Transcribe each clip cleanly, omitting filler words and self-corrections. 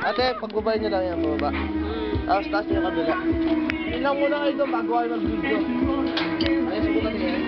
Ate, pagbabay niyo lang yan, bababa. Tapos taas niyo yung kabila. Ilang muna kayo doon bago kayo mag-video. Ay, subukan niyo yan.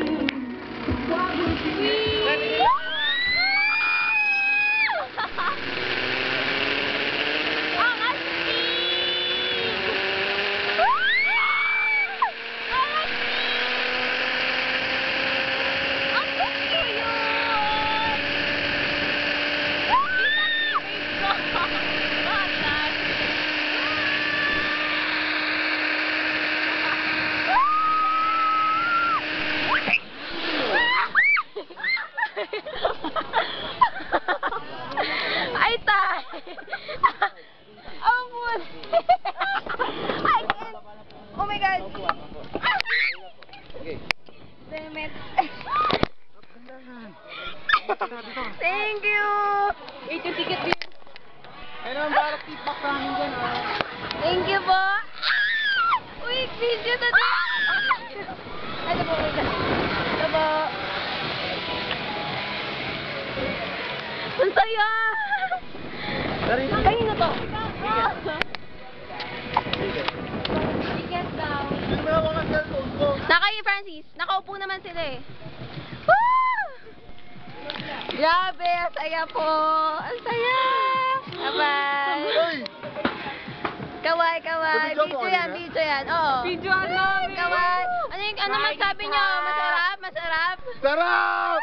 Ay, tay! Ampun! I can't! Oh my God! Okay. Demet! Thank you! Wait, yung ticket din. Ay naman, barak feedback sa amin dyan, Thank you po! Uy, video na din! Ano po, wait. Ano po? Ang saya! Kanino to? Ticket daw. Sino ba naman ang cellphone ko? Nakay Francis, nakaupo naman sila eh. Woo! Grabe, ang saya po. Ang saya. Bye-bye. Uy! Kaway, kaway. Video mo Video yan, kanina? video yan. Oo. Videoan namin. Kaway. Ano masabi nyo? Masarap? Masarap? Sarap!